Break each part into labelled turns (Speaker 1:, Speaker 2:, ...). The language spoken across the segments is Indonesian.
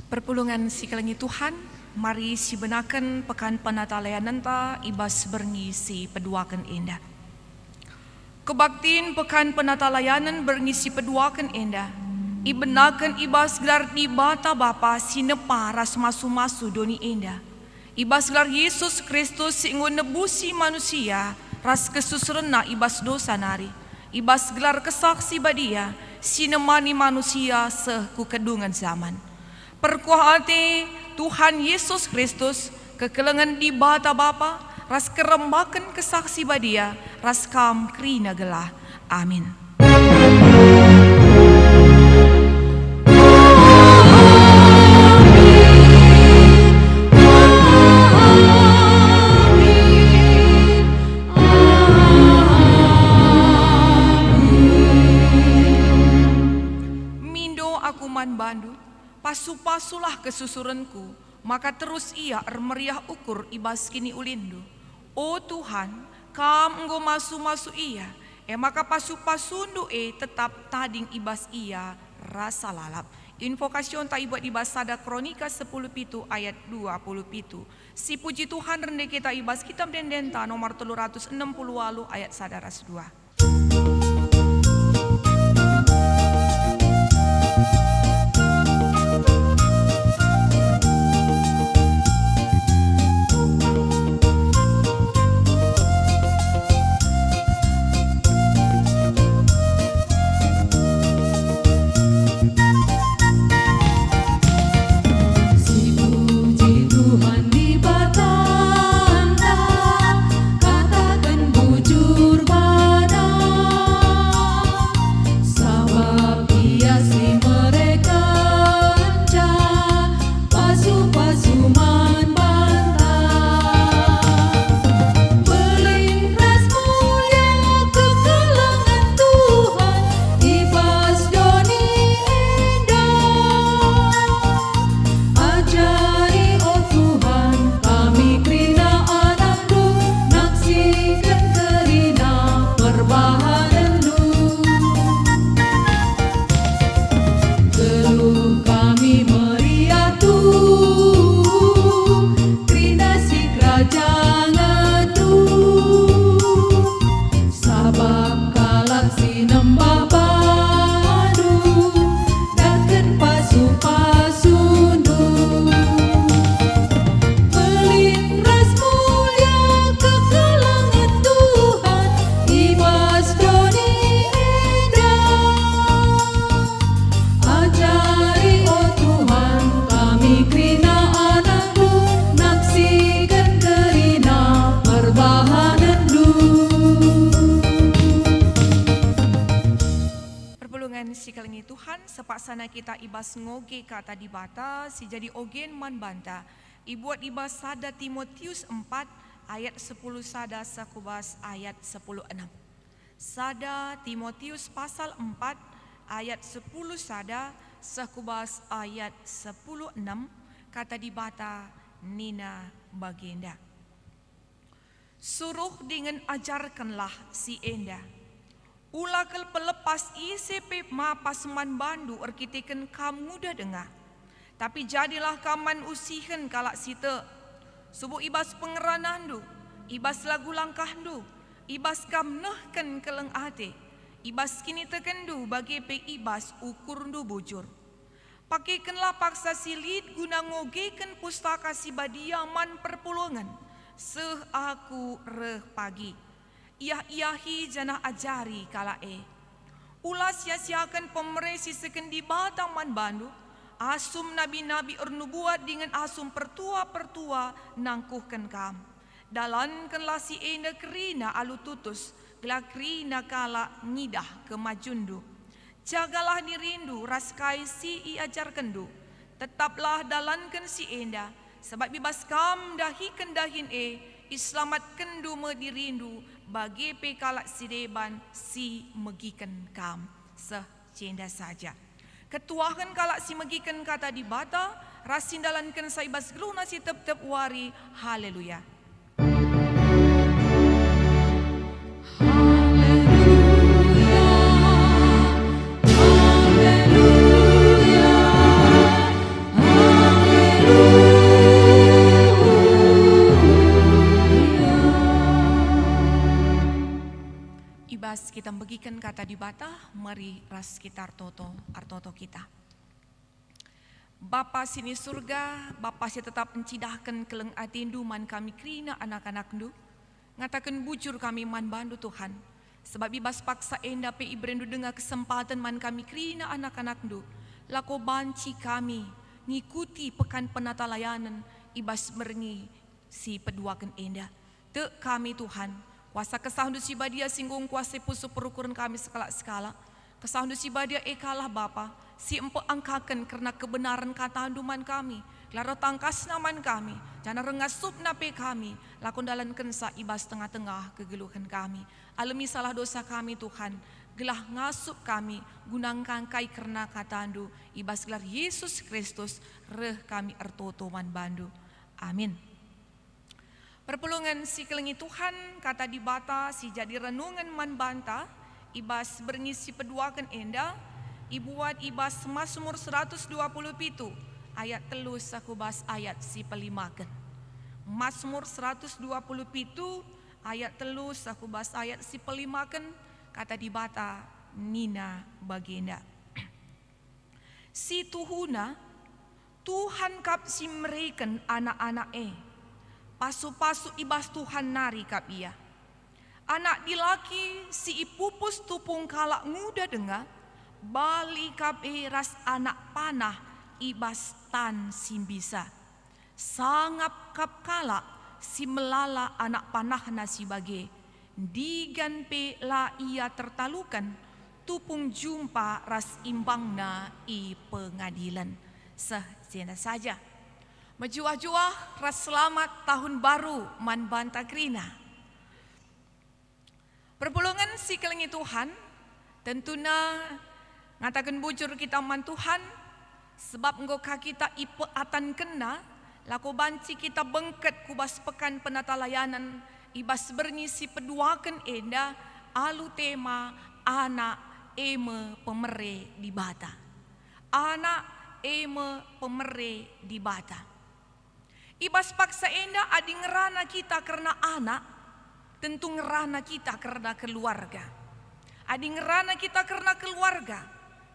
Speaker 1: Perpulungan sikalangi Tuhan, mari si benakan pekan penatalayanan ta ibas berngisi peduakan indah. Kebaktiin pekan penatalayanan berngisi peduakan indah. Ibenakan ibas gelar di bata bapa sinepa ras masu-masu doni indah. Ibas gelar Yesus Kristus singgo nebusi manusia ras kesusurna ibas dosa nari. Ibas gelar kesaksi badia sinemani manusia seku kedungan zaman. Perkuahati Tuhan Yesus Kristus kekelengan di bata bapa ras kerembakan kesaksi badia ras kam krina gelah. Amin. Mindo aku man bandu pasu-pasulah kesusuranku, maka terus ia meriah ukur ibas kini ulindu. O Tuhan, kam enggo masu-masu ia, maka pasu-pasundu tetap tading ibas ia rasa lalap. Invokasyon ta ibuat ibas sada kronika 10 pitu ayat 20 pitu. Si puji Tuhan rende kita ibas kitab dendenta nomor 360 ayat sadaras 2. Sikalangi Tuhan sepaksana kita ibas ngoge kata di bata si jadi ogen man banta ibuat ibas sada Timotius 4 ayat 10 sada sakubas ayat 10:6. Sada Timotius pasal 4 ayat 10 sada sakubas ayat 10:6 kata di bata nina bagenda. Suruh dengan ajarkanlah si enda ulakal pelepas ICP ma pasman bandu arkiteken kam muda dengar. Tapi jadilah kaman usihen kalak sita. Subuh ibas pengeranandu, ibas lagu langkahdu, ibas kam nehken keleng ate, ibas kini tekendu bagi pe ibas ukurdu bujur. Pakaikenlah paksa silit guna ngogeken pustaka si badiaman perpulungan. Seh aku reh pagi. Iahi jana ajari kala ulah sia-siakan pemeresi sekendi bataman bandu asum nabi-nabi ernubuat dengan asum pertua-pertua nangkuhkan kam dalankanlah si enda kerina alu tutus gelakrina kala ngidah kemajundu jagalah dirindu raskai si iajarkendu tetaplah dalankan si enda sebab bibas kam dahiken dahin islamat kendu medirindu bagi pekalak si deban si megiken kam secenda saja. Ketuahan kalak si megiken kata di bata rasindalankan saibas geluna si tep-tep wari. Haleluya.
Speaker 2: Haleluya. Haleluya.
Speaker 1: Kata di bata, mari ras kita artoto kita. Bapa sini surga, Bapa si tetap mencidahkan keleng atindu man kami krina anak-anak ndu. Ngatakan bujur kami man bandu Tuhan. Sebab ibas paksa enda pe ibrendu dengar kesempatan man kami krina anak-anak ndu. Lako banci kami ngikuti pekan penata layanan ibas merengi si peduakan enda. Te kami Tuhan. Kuasa kesahandu si badia singgung kuasa pusu perukuran kami sekala-sekala. Kesahandu si badia ekalah Bapa. Si empe angkakan karena kebenaran kata handuman kami. Laro tangkas naman kami. Jana rengasup nape kami. Lakon dalan kensa ibas tengah-tengah kegeluhan kami. Alami salah dosa kami Tuhan. Gelah ngasup kami. Gunang kangkai karena kata handu. Ibas gelar Yesus Kristus. Reh kami ertoto man bandu. Amin. Perpulungan si kelengi Tuhan kata di bata si jadi renungan man banta ibas berngisi peduakan enda ibuat ibas Mazmur 127 ayat telus aku bas ayat si pelimakan. Mazmur 127 ayat telus aku bas ayat si pelimakan kata di bata nina bagenda. Si tuhuna Tuhan kap si meriken anak-anak pasu-pasu ibas Tuhan nari kap ia. Anak dilaki si ipupus tupung kalak muda dengar. Bali kap ras anak panah ibas tan simbisa. Sangap kap kalak si melala anak panah nasi bage. Digan pe la ia tertalukan. Tupung jumpa ras imbangna i pengadilan. Sehjena saja. Mejuah-juah ras selamat tahun baru man banta krina. Perpulungan si kelengi Tuhan tentunya ngatakan bujur kita man Tuhan sebab ngoka kita ipe atan kena lako banci kita bengket kubas pekan penata layanan ibas berngisi peduakan enda alu tema anak eme pemere di bata. Anak eme pemere di bata. Ibas paksa enda adi ngerana kita karena anak, tentu ngerana kita karena keluarga. Adi ngerana kita karena keluarga,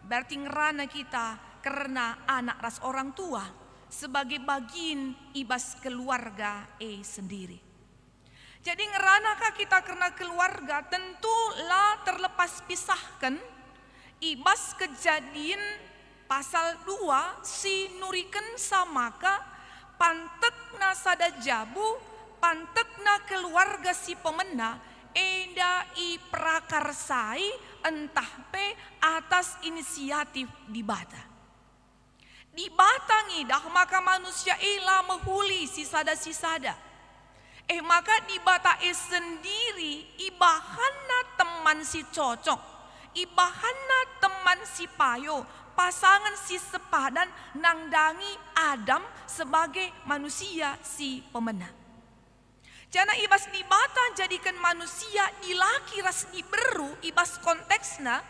Speaker 1: berarti ngerana kita karena anak ras orang tua sebagai bagian ibas keluarga sendiri. Jadi ngeranakah kita karena keluarga tentulah terlepas pisahkan ibas kejadian pasal 2 si nuriken samaka pantekna sada jabu, pantekna keluarga si pemena, enda i prakarsai entah pe atas inisiatif di bata. Di bata ngidah maka manusia ila mehuli si sada. Maka di bata sendiri ibahana teman si cocok, ibahana teman si payo, pasangan si sepadan nangdangi Adam sebagai manusia si pemenang. Jana ibas di bata jadikan manusia ilaki ras diberu ibas konteksna,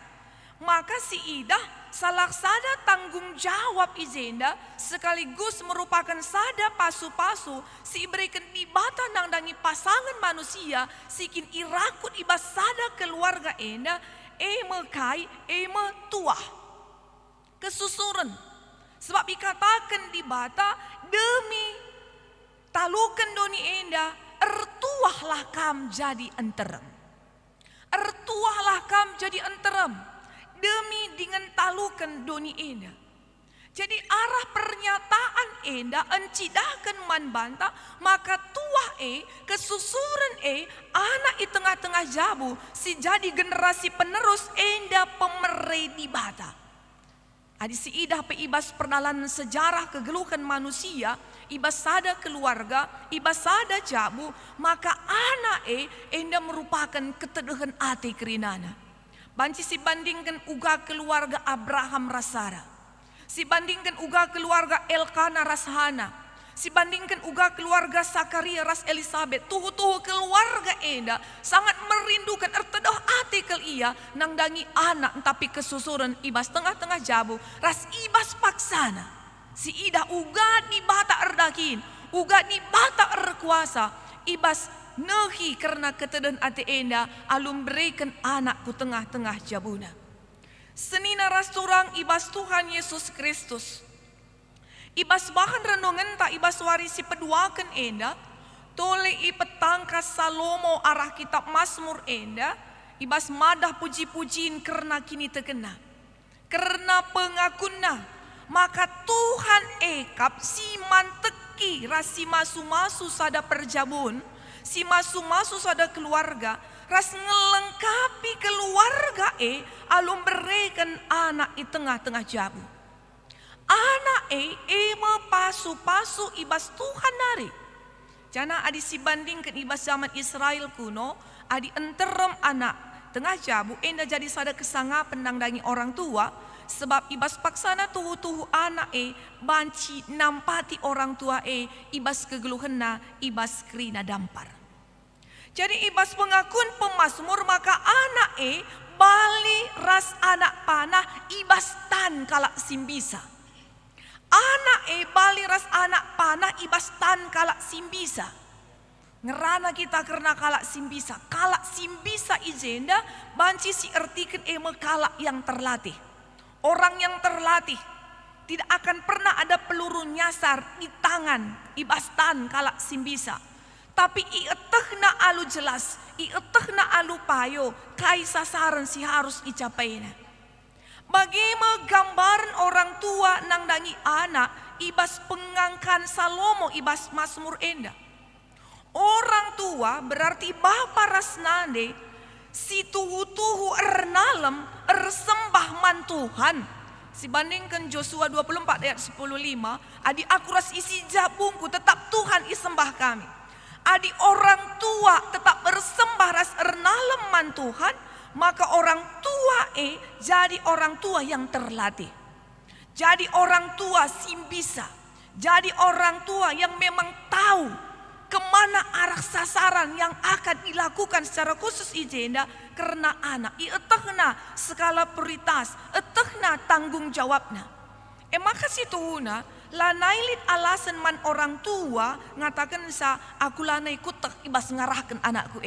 Speaker 1: maka si idah salah sada tanggung jawab izenda sekaligus merupakan sada pasu-pasu si berikan di bata nangdangi pasangan manusia sikin irakut ibas sada keluarga enda kai tua kesusuran. Sebab dikatakan di bata demi talukan doni enda ertuahlah kam jadi enterem. Ertuahlah kam jadi enterem demi dengan talukan doni enda. Jadi arah pernyataan enda encidahkan man banta maka tuah kesusuran anak di tengah-tengah jabu si jadi generasi penerus enda pemere di bata. Adi si idah pe ibas pernalan sejarah kegeluhan manusia, ibas sada keluarga, ibas sada jabu, maka anak enda merupakan keteduhan ati kerinana. Banci si bandingkan uga keluarga Abraham rasara. Si bandingkan uga keluarga Elkana rashana. Si bandingkan uga keluarga Sakaria ras Elisabeth. Tuhu-tuhu keluarga enda sangat merindukan ertedoh artikel ia nangdangi anak tapi kesusuran ibas tengah-tengah jabu ras ibas paksana. Si ida uga di bata erdakin, uga di bata erkuasa, ibas nehi karena keteden ate enda alum berikan anakku tengah-tengah jabuna. Senina rasturang ibas Tuhan Yesus Kristus. Ibas bahan renungan tak ibas warisi peduakan enda. Tole i petangkas Salomo arah kitab Mazmur enda. Ibas madah puji-pujiin karena kini terkena. Karena pengakuna. Maka Tuhan ekap si manteki rasi masu-masu sada perjabun. Si masu-masu sada keluarga. Ras ngelengkapi keluarga alum berikan anak di tengah-tengah jabu. Anak pasu-pasu ibas Tuhan nari. Jana adi si bandingkan ibas zaman Israel kuno, adi enterem anak tengah jabu enda jadi sada kesangapan nangdangi orang tua, sebab ibas paksana tuhu-tuhu anak banci nampati orang tua ibas kegeluhena ibas krina dampar. Jadi ibas pengakun pemazmur maka anak bali ras anak panah ibas tan kalak simbisa. Anak bali ras anak panah ibas tan kalak simbisa. Ngerana kita karena kalak simbisa. Kalak simbisa ijenda banci si ertikan kalak yang terlatih. Orang yang terlatih tidak akan pernah ada peluru nyasar di tangan ibas tan kalak simbisa. Tapi ietehna alu jelas, ietehna alu payo, kai sasaran si harus icapainya. Bagaimana gambaran orang tua nang dangi anak, ibas pengangkan Salomo, ibas Mazmur enda. Orang tua berarti bapa rasnande, si tuhu-tuhu ernalem, ersembah man Tuhan. Sibandingkan Joshua 24 ayat 10:5, adi aku ras isi jabungku tetap Tuhan isembah kami. Adi orang tua tetap bersembah ras ernaleman Tuhan, maka orang tua jadi orang tua yang terlatih. Jadi orang tua simbisa. Jadi orang tua yang memang tahu kemana arah sasaran yang akan dilakukan secara khusus ijenda karena anak. Ietehna skala prioritas, etehna tanggung jawabna. Maka situhuna lanailit alasan man orang tua ngatakan sa aku lanai kutek ibas ngarahkan anakku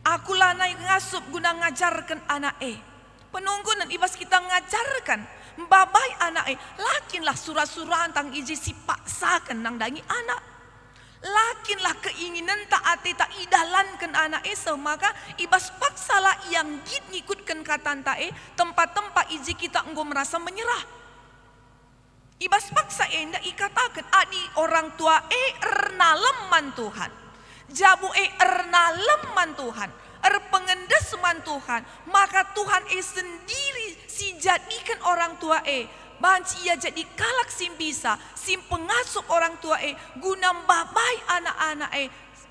Speaker 1: Aku lanai ngasup guna ngajarkan anak Penunggunan ibas kita ngajarkan babai anak lakinlah surah-surah tentang iji si paksakan nang dangi anak. Lakinlah keinginan taati tak idalankan anak maka ibas paksalah yang git ngikutkan kata tempat-tempat iji kita enggo merasa menyerah. Ibas paksa enda ikatakan adi orang tua ernaleman Tuhan. Jabu ernaleman Tuhan. Erpengendes man Tuhan. Maka Tuhan sendiri si jadikan orang tua banci ia jadi kalak simbisa. Sim pengasup orang tua guna babai anak-anak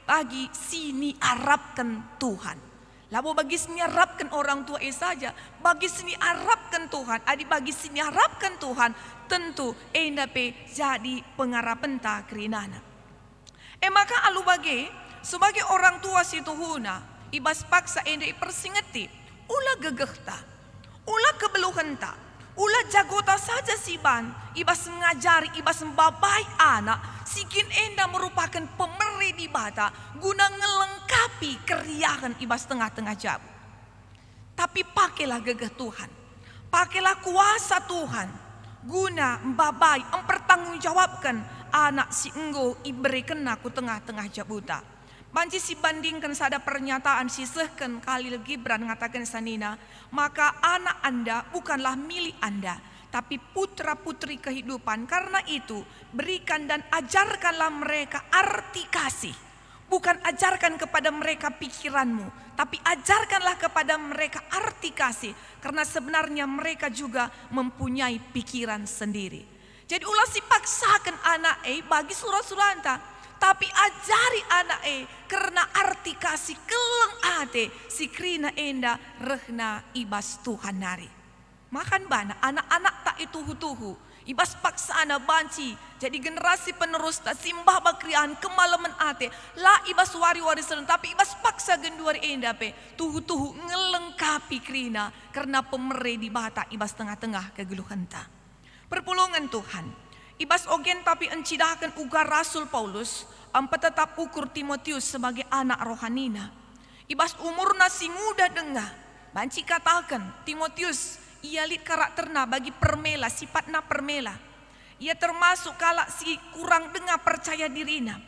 Speaker 1: bagi sini harapkan Tuhan. Lalu bagi sini harapkan orang tua saja. Bagi sini harapkan Tuhan. Adi bagi sini harapkan Tuhan. Tentu endape jadi pengarapan tak kerinana. Maka alu bagi sebagai orang tua situhuna. Ibas paksa endai persingeti. Ula gegehta. Ula kebeluhenta. Ula jagota saja siban. Ibas ngajari, ibas membabai anak. Sikin enda merupakan pemeri di bata. Guna ngelengkapi keriahan ibas tengah-tengah jabu. Tapi pakailah gegeh Tuhan. Pakailah kuasa Tuhan. Guna membabai, mempertanggungjawabkan anak si enggo iberikan aku tengah-tengah jabuta. Banci si bandingkan sada pernyataan sisehkan Khalil Gibran ngatakan sanina. Maka anak anda bukanlah milik anda. Tapi putra-putri kehidupan. Karena itu berikan dan ajarkanlah mereka arti kasih. Bukan ajarkan kepada mereka pikiranmu. Tapi ajarkanlah kepada mereka arti kasih. Karena sebenarnya mereka juga mempunyai pikiran sendiri. Jadi ulah si paksakan anak bagi surah-surah. Tapi ajari anak karena arti kasih keleng ate si krina enda rehna ibas Tuhan nari. Makan bana anak-anak tak itu-tuhu. Ibas paksa anak banci. Jadi generasi penerus tak simbah bakrian kemalaman ate. La ibas wari-wari seren. Tapi ibas paksa genduari enda tuhu-tuhu ngelengkapi krina. Karena pemere di bata ibas tengah-tengah kegeluhanta. Perpulungan Tuhan. Ibas ogen tapi encidahkan ugar Rasul Paulus. tetap ukur Timotius sebagai anak rohanina. Ibas umur nasi muda dengar. Banci katakan Timotius ia lit karakterna bagi permela, sifatna permela. Ia termasuk kalak si kurang dengar percaya dirina.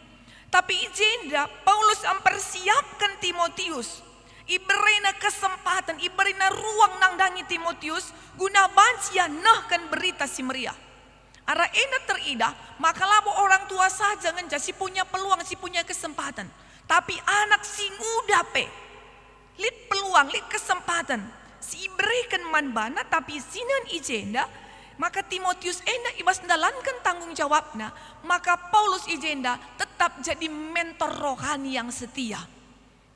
Speaker 1: Tapi ijenda Paulus mempersiapkan Timotius. Iberina kesempatan, iberina ruang nangdangi Timotius guna banci nahkan berita si meriah. Ara ena teridah, maka labo orang tua saja ngenja si punya peluang, si punya kesempatan. Tapi anak si muda lit peluang, lit kesempatan. Si berikan manbana tapi sinan ijenda, maka Timotius ena ibas ndalankan tanggung jawabna. Maka Paulus ijenda tetap jadi mentor rohani yang setia.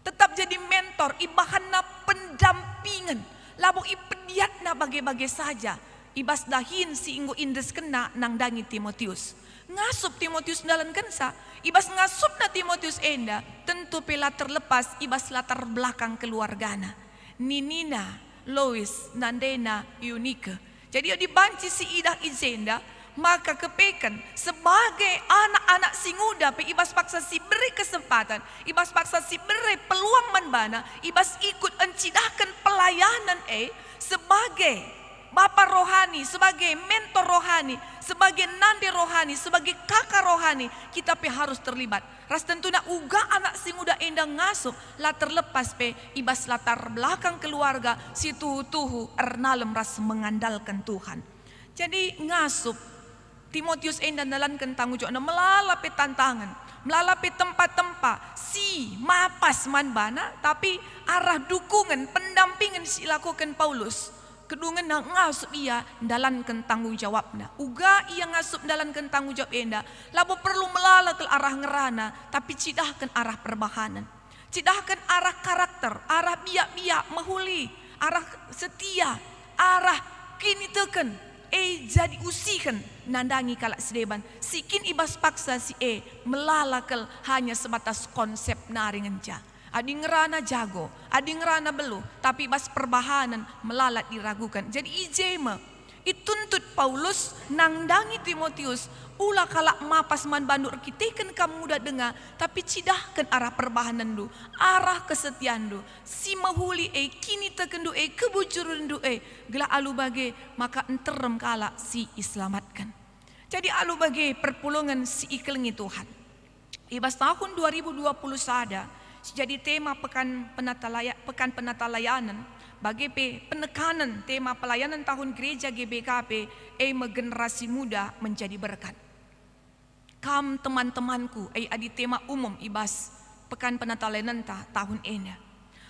Speaker 1: Tetap jadi mentor, ibahana pendampingan. Labo ipediatna bagai-bagai saja. Ibas dahin si inggo indes kena nangdangi Timotius. Ngasup Timotius dalam kensa. Ibas ngasup na Timotius enda. Tentu pela terlepas ibas latar belakang keluargana. Ninina, Lois, Nandena, Eunike. Jadi dibanci si idah ijenda. Maka kepekan sebagai anak-anak si muda ibas paksa si beri kesempatan, ibas paksa si beri peluang manbana, ibas ikut encidahkan pelayanan sebagai bapak rohani, sebagai mentor rohani, sebagai nande rohani, sebagai kakak rohani, kita harus terlibat. Ras tentuna uga anak si muda endang ngasup lah terlepas ibas latar belakang keluarga si tuhu-tuhu ernalem ras mengandalkan Tuhan. Jadi ngasup Timotius enda dalankan tanggung jawab melalapi tantangan, melalapi tempat-tempat si mapas manbana, tapi arah dukungan, pendampingan si lakukan Paulus. Kedungan ngasup ia dalankan tanggung jawabna. Uga ia ngasup dalankan tanggung jawab enda, labo perlu melala ke arah ngerana, tapi cidahkan arah perbahanan. Cidahkan arah karakter, arah biak-biak, mahuli, arah setia, arah kini teken. Jadi usihan nandangi kalak sedeban. Sikin ibas paksa si melalakal hanya sebatas konsep naringenja. Adi ngerana jago, adi ngerana belu, tapi ibas perbahanan melalat diragukan. Jadi ijema ituntut Paulus nangdangi Timotius. Ulah kalak mapas man bandu kita kamu muda dengar, tapi cidahkan arah perbahanan du, arah kesetiaan du. Si mahuli kini tekendu kebujuran du gela alu bage maka enterem kalak si iselamatkan. Jadi alu bage perpulungan si iklengi Tuhan. Ibas tahun 2020 sada jadi tema pekan penata layanan. Bagi penekanan tema pelayanan tahun gereja GBKP generasi muda menjadi berkat. Kam teman-temanku adi tema umum ibas pekan penata layanan tahun ini.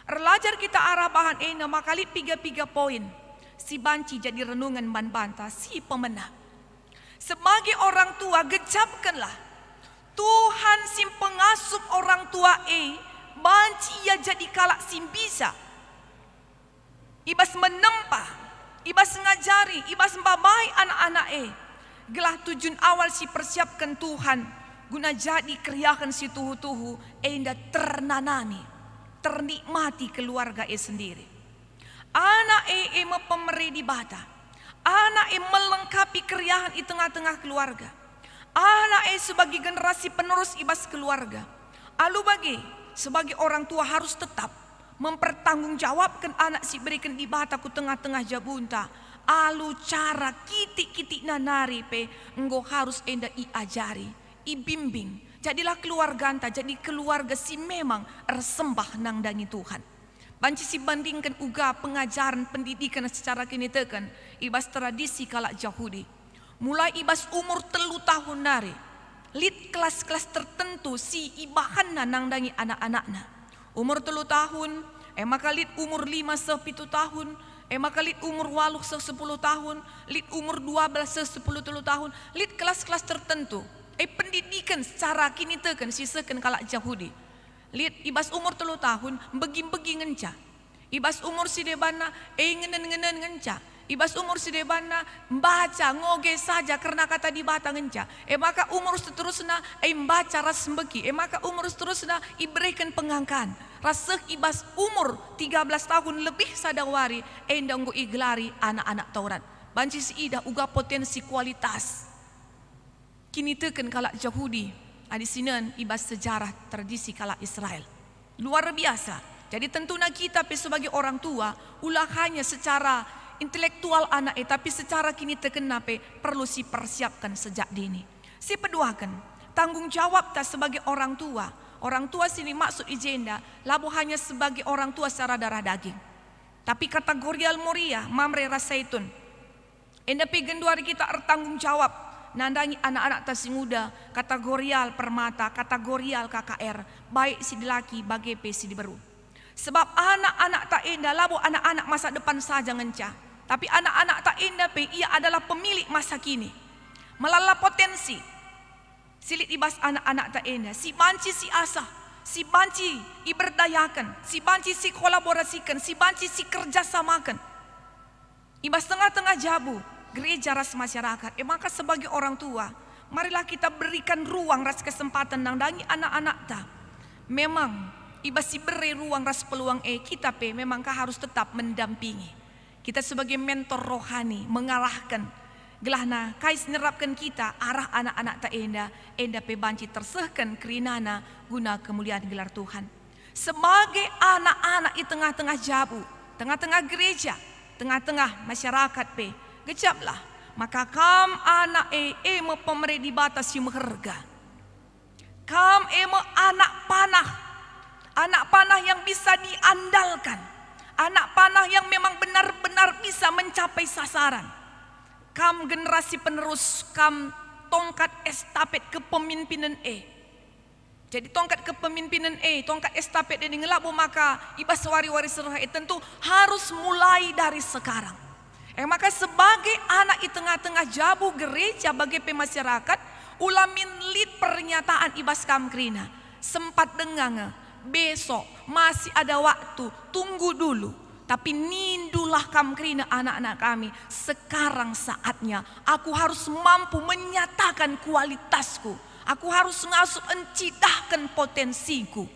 Speaker 1: Erlajar kita arah bahan ena makali 3 poin. Si banci jadi renungan ban banta si pemenang. Sebagai orang tua gejapkanlah Tuhan sim pengasup orang tua banci ia jadi kalak sim bisa. Ibas menempah, ibas ngajari, ibas mbabai anak-anak gelah tujuan awal si persiapkan Tuhan guna jadi kriakan si tuhu-tuhu enda ternanami, ternikmati keluarga sendiri. Anak mepemeri di bata, anak melengkapi kriahan di tengah-tengah keluarga. Anak sebagai generasi penerus ibas keluarga. Alu bagi sebagai orang tua harus tetap mempertanggungjawabkan anak si berikan di bataku tengah-tengah jabunta. Alu cara kitik-kitik nanari enggo harus enda iajari, ibimbing. Jadilah keluarga anta, jadi keluarga si memang ersembah nangdangi Tuhan. Banci si bandingkan uga pengajaran pendidikan secara kini tekan ibas tradisi kalak Yahudi. Mulai ibas umur 3 tahun nari, lid kelas-kelas tertentu si ibahanna nangdangi anak-anakna. Umur 3 tahun, maka lid umur 5 se 7 tahun, maka lid umur 8 se 10 tahun, lid umur 12 se 10 tahun, lid kelas-kelas tertentu. Pendidikan secara kini tekan sisakan kalak Yahudi. Lid ibas umur 3 tahun, begi-begi ngenca. Ibas umur si debana, ngenen-ngenen ngenca. Ibas umur si debana, baca ngoge saja karena kata di bata ngenca. Maka umur seterusnya, baca ras beki. Maka umur seterusnya, iberikan pengangkan. Raseh ibas umur 13 tahun lebih sadawari endang go iglari anak-anak Taurat. Banci si ida uga potensi kualitas. Kini teken kalak Yahudi Adi sinen ibas sejarah tradisi kala Israel. Luar biasa. Jadi tentunya kita sebagai orang tua ulah hanya secara intelektual anak tapi secara kini terkena perlu si persiapkan sejak dini. Si peduakan tanggung jawab tak sebagai orang tua. Orang tua sini maksud ijenda labu hanya sebagai orang tua secara darah daging. Tapi kategorial moria mamre rasaitun. Enda genduari kita bertanggung jawab. Nandangi anak-anak tasi muda, kategorial permata, kategorial KKR, baik si dilaki, bagi si diberu. Sebab anak-anak tak indah, labu anak-anak masa depan saja ngencah. Tapi anak-anak tak indah ia adalah pemilik masa kini. Melala potensi. Silit ibas anak-anak tak indah, si banci si asah, si banci iberdayakan, si banci si kolaborasikan, si banci si kerjasamakan. Ibas tengah-tengah jabu. Gereja ras masyarakat. Maka sebagai orang tua, marilah kita berikan ruang ras kesempatan nandangi anak-anak ta. Memang ibasi beri ruang ras peluang kita memangkah harus tetap mendampingi. Kita sebagai mentor rohani mengarahkan. Gelahna kais nerapkan kita arah anak-anak ta enda banci tersehkan kerinana guna kemuliaan gelar Tuhan. Sebagai anak-anak di tengah-tengah jabu, tengah-tengah gereja, tengah-tengah masyarakat gejaplah, maka kam anak me pemerintah di batas yang mengharga. Kam me anak panah yang bisa diandalkan, anak panah yang memang benar-benar bisa mencapai sasaran. Kam generasi penerus, kam tongkat estafet kepemimpinan Jadi tongkat kepemimpinan tongkat estafet ini ngelabu maka ibas wari-wari serah tentu harus mulai dari sekarang. Maka sebagai anak di tengah-tengah jabu gereja bagi pemasyarakat ulamin lead pernyataan ibas kamkrina sempat dengar besok masih ada waktu tunggu dulu tapi nindulah kamkrina anak-anak kami sekarang saatnya aku harus mampu menyatakan kualitasku aku harus ngasup encidahkan potensiku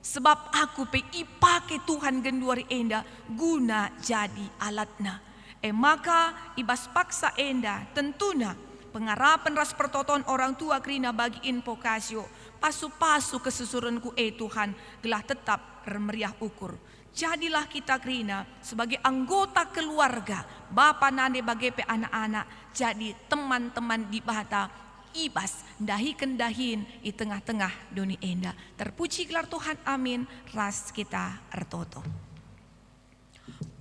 Speaker 1: sebab aku ipake Tuhan genduari enda guna jadi alatna. Maka ibas paksa enda tentunya pengarapan ras pertoton orang tua krina bagi invokasio pasu-pasu kesusuranku Tuhan gelah tetap remeriah ukur. Jadilah kita krina sebagai anggota keluarga bapa nande bagi anak-anak jadi teman-teman di bata ibas dahi kendahin di tengah-tengah dunia enda. Terpuji gelar Tuhan amin ras kita ertoto.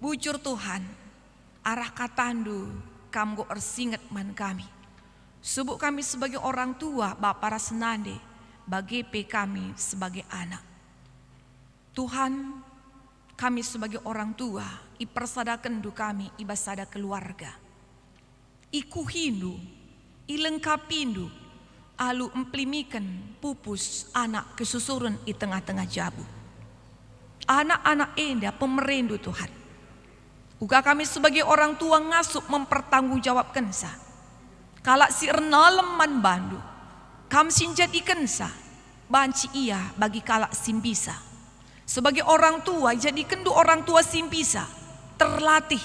Speaker 1: Bujur Tuhan arah katandu kamgo ersinget man kami. Subuk kami sebagai orang tua Bapa rasenande bagi kami sebagai anak. Tuhan kami sebagai orang tua ipersadakan du kami ibasada keluarga. Iku hindu ilengkapindu alu emplimikan pupus anak kesusuran di tengah-tengah jabu. Anak-anak enda pemerendu Tuhan. Uga kami sebagai orang tua ngasup mempertanggungjawabkan sa. Kala si ernaleman bandu, kam sinjadikan sa. Banci ia bagi kala simbisa. Sebagai orang tua jadikan du orang tua simbisa. Terlatih,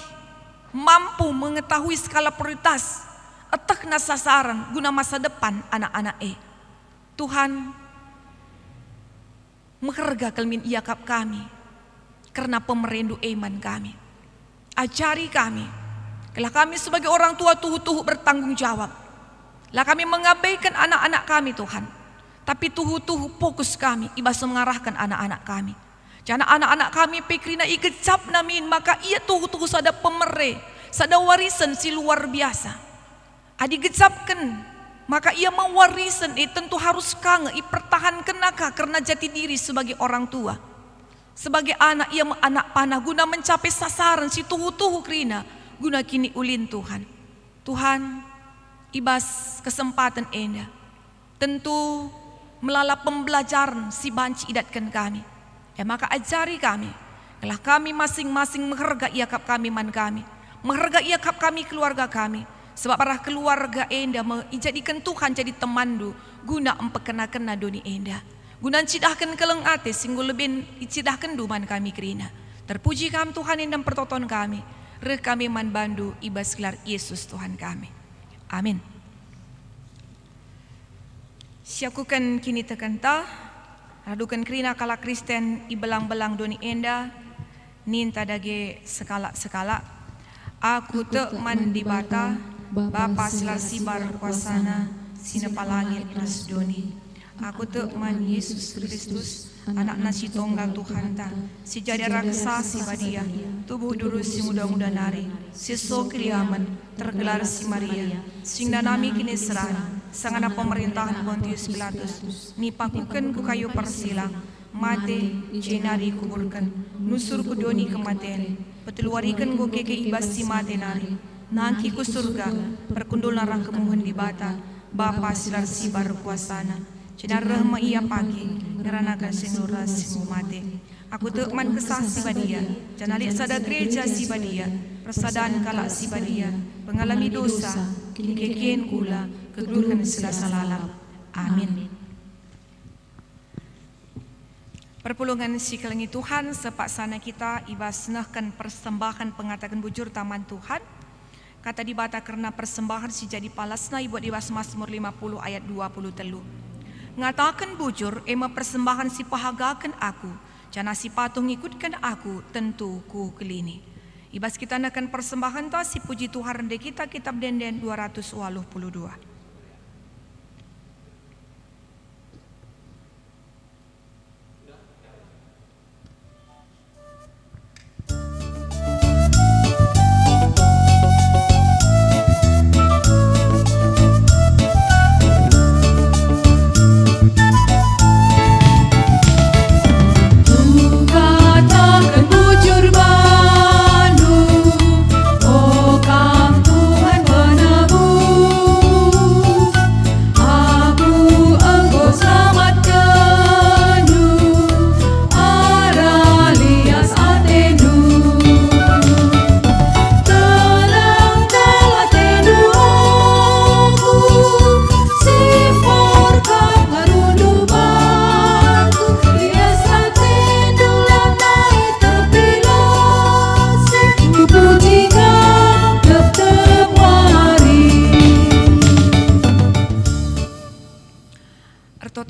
Speaker 1: mampu mengetahui skala prioritas. Etekna sasaran guna masa depan anak-anak Tuhan mengharga kelmin iakap kami. Karena pemerendu iman kami. Ajari kami, kalau kami sebagai orang tua tuhu-tuhu bertanggung jawab. Lah kami mengabaikan anak-anak kami Tuhan. Tapi tuhu-tuhu fokus kami, ibas mengarahkan anak-anak kami. Jangan anak-anak kami pikrina ikecap namin, maka ia tuhu-tuhu sada pemere, sada warisan si luar biasa. Adi gecapkan, maka ia mewarisan, tentu harus kange, pertahankan naka karena jati diri sebagai orang tua. Sebagai anak ia anak panah guna mencapai sasaran si tuhu-tuhu krina guna kini ulin Tuhan. Tuhan ibas kesempatan enda tentu melalui pembelajaran si banci idatkan kami. Maka ajari kami kalau kami masing-masing menghargai iakap kami man kami, menghargai iakap kami keluarga kami. Sebab para keluarga enda menjadikan Tuhan jadi temandu guna empekenakan dunia enda. Gunan cidahkan keleng ate singgul lebih cidahkan duman kami kerina. Terpuji kami Tuhan yang pertoton kami. Reh kami man bandu ibas gelar Yesus Tuhan kami. Amin. Siakukan kini tekenta, radukan kerina kala Kristen i belang-belang doni enda, ninta dage sekala-sekala. Aku tek mandi bata, Bapa selasi bar kuasana, sinepalangit nasdoni. Aku tek man Yesus Kristus, anak nasi tunggal Tuhan ta, si jadi raksa si badia, tubuh durus si muda-muda nari, si so kriaman, tergelar si Maria, sing danami kini serang, sangana pemerintahan Pontius Pilatus, ni pakukan ku kayu persilang, mate, jenari kuburkan, nusur ku doni kematian, peteluarikan ku keke ibas si mate nari, nangki ku surga, perkundul narang kemuhun di bata, Bapa silar si baru kuasana, Cenar rahma ia pagi, ngeranakan sinura simu mati. Aku tekman kesah si badia, janalik sada gereja si badia, persadaan kalak si badia, pengalami dosa, kini kekien kula, kegeluhan selasa lalap. Amin. Perpulungan si kelengi Tuhan, sepak sana kita ibasnahkan persembahan pengatakan bujur taman Tuhan. Kata dibata karena persembahan si jadi palasna ibu ibas Mazmur 50 ayat 20 ngatakan bujur ema persembahan si pahagakan aku, jana si patung ikutkan aku, tentu ku kelini. Ibas kita nakan persembahan ta si puji Tuhan de kita kitab Denden 282.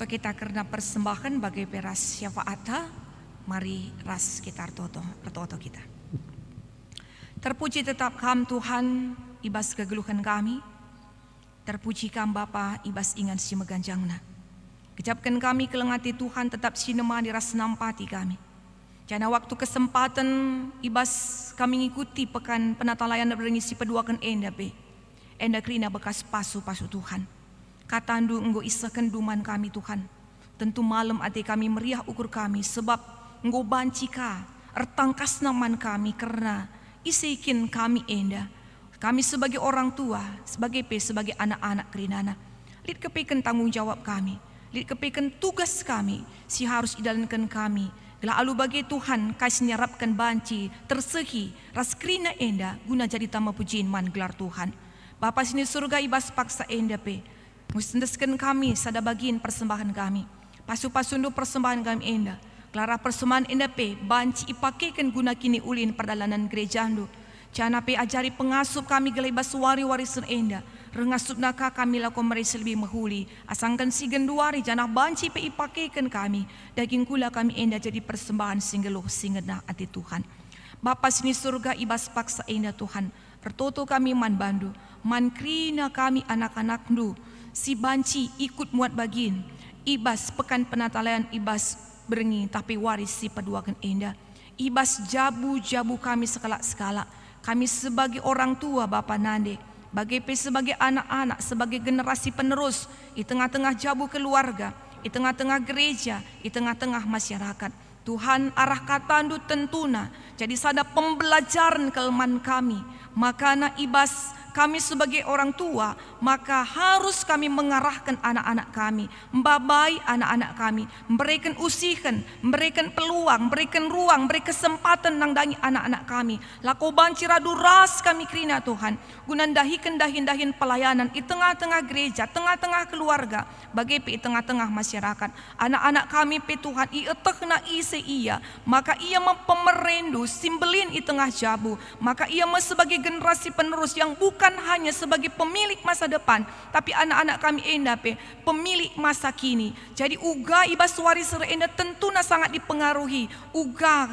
Speaker 1: Kita karena persembahan bagai peras syafaata, mari ras kita artoto kita. Terpuji tetap kam Tuhan, ibas kegeluhan kami. Terpuji kam Bapa, ibas ingan si meganjangna. Kejapkan kami kelengati Tuhan tetap sinema di ras nampati kami. Jana waktu kesempatan ibas kami ngikuti pekan penatalayan berengisi peduakan enda be. Enda kerina bekas pasu-pasu Tuhan. Katandu enggo isakan duman kami Tuhan. Tentu malam ati kami meriah ukur kami sebab enggo bancika ertangkas naman kami karena isikin kami enda. Kami sebagai orang tua, sebagai anak-anak kerinana. Lid kepekan tanggung jawab kami. Lid kepekan tugas kami si harus idalankan kami. Lalu bagi Tuhan kasih nyarapkan banci tersehi ras kerina enda guna jadi tama pujian man gelar Tuhan. Bapa sini surga ibas paksa enda pe. Mustendeskan kami sada bagian persembahan kami. Pasu-pasundu persembahan kami enda. Klara persembahan enda pe banci ipakekan guna kini ulin perdalanan gereja andu. Cana pe ajari pengasup kami gelebas wari-warisan enda. Rengasup naka kami lako merisi lebih mahuli. Asangkan si genduari jana banci pe ipakekan kami. Daging kula kami enda jadi persembahan singgeluh singena ati Tuhan. Bapa sini surga ibas paksa enda Tuhan. Pertoto kami man bandu. Man krina kami anak-anak ndu. Si banci ikut muat bagin. Ibas pekan penatalayan ibas berengi tapi waris si peduakan enda. Ibas jabu-jabu kami sekala-sekala. Kami sebagai orang tua Bapa Nande. Sebagai anak-anak, sebagai generasi penerus. Di tengah-tengah jabu keluarga. Di tengah-tengah gereja. Di tengah-tengah masyarakat. Tuhan arah katandu tentuna. Jadi sada pembelajaran kelemahan kami. Makana ibas kami sebagai orang tua, maka harus kami mengarahkan anak-anak kami, membabai anak-anak kami, memberikan usihan, memberikan peluang, memberikan ruang, beri kesempatan nangdangi anak-anak kami. Lako banci radu ras kami krina Tuhan, gunandahikan dahin-dahin pelayanan di tengah-tengah gereja, tengah-tengah keluarga, bagi di tengah-tengah masyarakat. Anak-anak kami pe Tuhan, ieutekna ise iya, maka ia mempemerendu simbelin di tengah jabu, maka ia sebagai generasi penerus yang bukan bukan hanya sebagai pemilik masa depan, tapi anak-anak kami enda pe pemilik masa kini. Jadi uga ibas waris enda tentu sangat dipengaruhi uga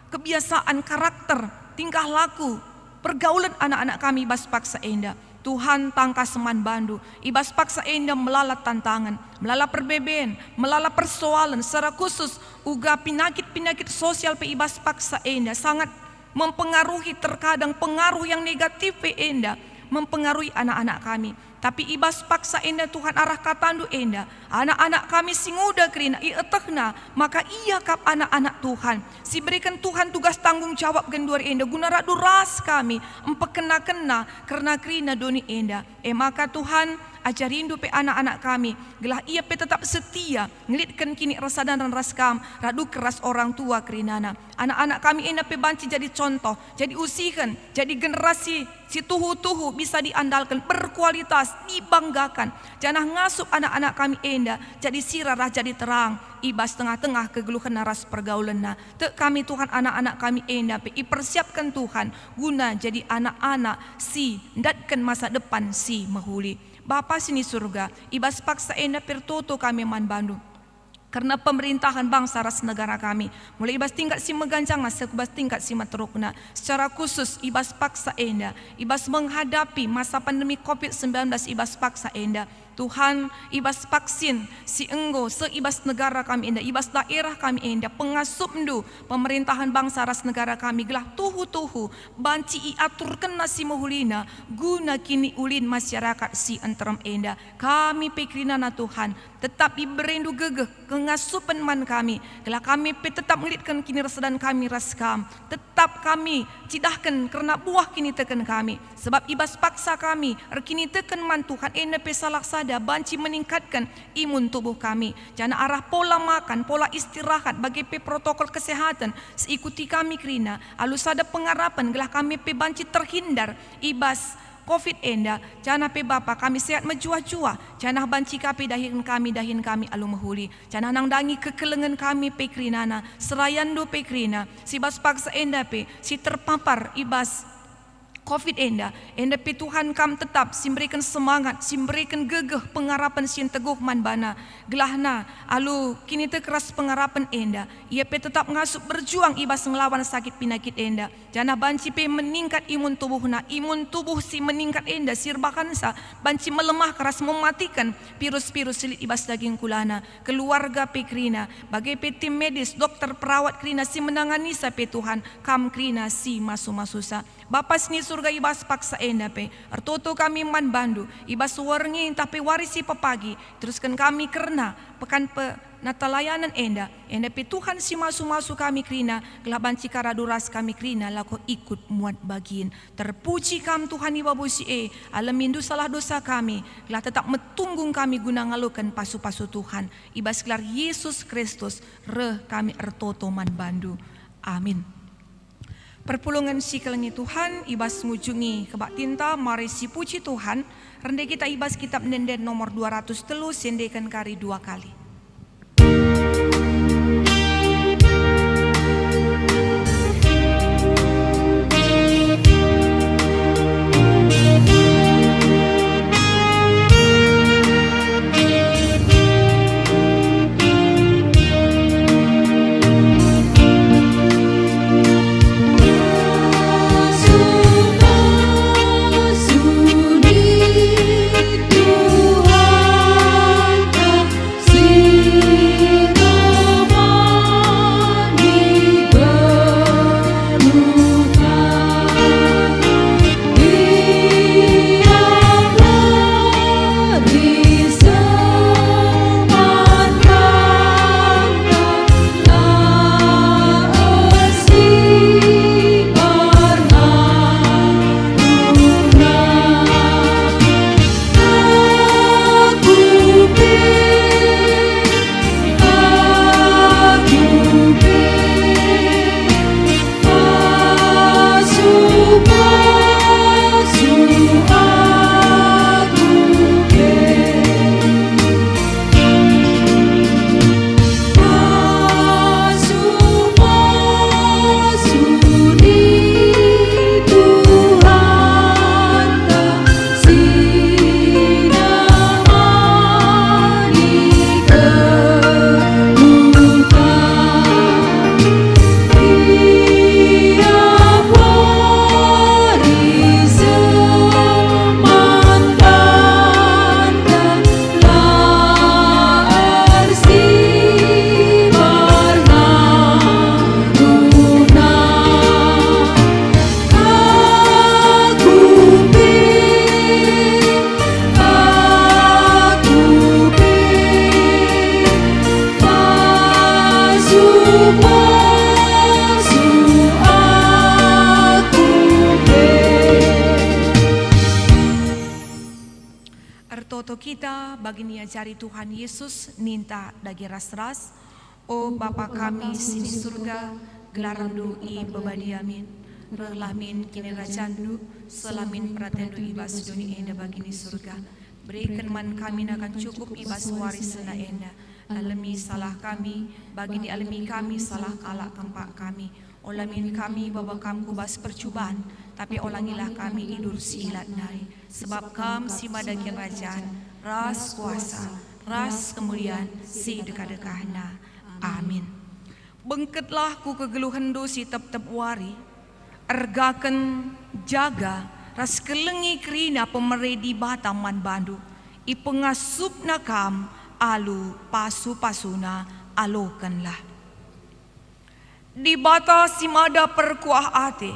Speaker 1: kebiasaan, karakter, tingkah laku, pergaulan anak-anak kami ibas paksa enda. Tuhan tangka seman bandu, ibas paksa enda melala tantangan, melala perbeben, melala persoalan, secara khusus uga penyakit-penyakit sosial pe ibas paksa enda sangat mempengaruhi, terkadang pengaruh yang negatif pe enda mempengaruhi anak-anak kami. Tapi ibas paksa enda Tuhan arah katandu enda anak-anak kami singuda kerina ietehna, maka iya kap anak-anak Tuhan si berikan Tuhan tugas tanggung jawab genduar enda guna radu ras kami empekena-kena karena kerina doni enda maka Tuhan ajarindu pe anak-anak kami gelah ia pe tetap setia ngelitkan kini rasa dan raskam radu keras orang tua kerinana. Anak-anak kami enda pe banci jadi contoh, jadi usihan, jadi generasi si tuhu-tuhu bisa diandalkan, berkualitas, dibanggakan. Jangan ngasup anak-anak kami enda jadi sirarah, jadi terang ibas tengah-tengah kegeluhan naras pergaulan na. Tek kami Tuhan anak-anak kami enda pe ipersiapkan Tuhan guna jadi anak-anak si ndatkan masa depan si mahuli. Bapa sini surga, ibas paksa enda pertoto kami man Bandung. Karena pemerintahan bangsa ras negara kami mulai ibas tingkat si meganjanga sekubas tingkat si materukna secara khusus ibas paksa enda ibas menghadapi masa pandemi COVID-19 ibas paksa enda Tuhan ibas vaksin si enggo seibas negara kami enda ibas daerah kami enda pengasup ndu pemerintahan bangsa ras negara kami gelah tuhu-tuhu banci iatur kena si mahulina guna kini ulin masyarakat si enterem enda kami pikrinana Tuhan tetap iberindu gegeh pengasupan man kami gelah kami tetap melitkan kini resedan kami raskam tetap kami cidahkan karena buah kini teken kami sebab ibas paksa kami kini teken man Tuhan enda pesalak sada banci meningkatkan imun tubuh kami jangan arah pola makan pola istirahat bagi protokol kesehatan seikuti kami kerina alus ada pengharapan gelah kami banci terhindar ibas COVID enda jangan Bapa kami sehat menjua-jua jangan banci kapi dahin kami alu mahuli jangan nangdangi kekelengan kami kerinana serayando kerina si bas paksa enda si terpapar ibas COVID enda pe Tuhan kam tetap simberikan semangat, simberikan gegeh pengharapan sin teguh man bana gelahna alu kini te keras pengharapan enda ia pe tetap ngasup berjuang ibas ngelawan sakit penyakit enda jana banci pe meningkat imun tubuh si meningkat enda sirbakan sa banci melemah keras mematikan virus-virus silit ibas daging kulana keluarga pe krina bagai pe tim medis dokter perawat krina si menangani sa pe Tuhan kam krina si masu-masusa Bapa sini surga ibas paksa enda pe artoto kami man bandu ibas warngi tapi warisi papagi teruskan kami karena pekan pe natalayanan enda pe Tuhan si masu-masu kami krina gelaban cikara duras kami krina lako ikut muat bagin terpuji kam Tuhan ibabusi alamindu salah dosa kami gelah tetap metunggung kami guna ngalukan pasu-pasu Tuhan ibas gelar Yesus Kristus kami artoto man bandu amin. Perpulungan si kelengi Tuhan ibas ngujungi kebak tinta mari si puji Tuhan rendah kita ibas kitab nenden nomor 200 telu sendekan kari 2 kali.
Speaker 2: See
Speaker 1: Ertoto kita bagi nia cari Tuhan Yesus ninta dagi ras-ras. O Bapa kami sini surga, gelaran du i bebadiamin. Relamin kini racandu, selamin pratendu ibas duni enda bagi ni surga. Berikan man kami akan cukup ibas waris sena enda. Alami salah kami, bagi di alami kami salah kalak kempak kami. Olamin kami bawa kam kubas percubaan, tapi olangilah kami idur silat nari. Sebab kam si madakin rajaan, ras kuasa, ras kemuliaan, si dekah-dekahna. Amin. Bengketlah ku kegeluhan dosi tep-tep wari, ergaken jaga, ras kelengi kerina pemeredi bataman bandu, ipengasup nakam, alu pasu-pasuna alokanlah. Di bata simada perkuah ate,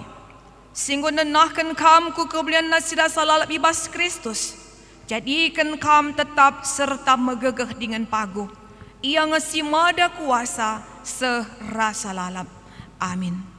Speaker 1: singgo nenahkan kam ku kemuliaan nasida salalap ibas Kristus, jadikan kam tetap serta megegeh dengan paguh, ia ngesimada kuasa serasa lalap. Amin.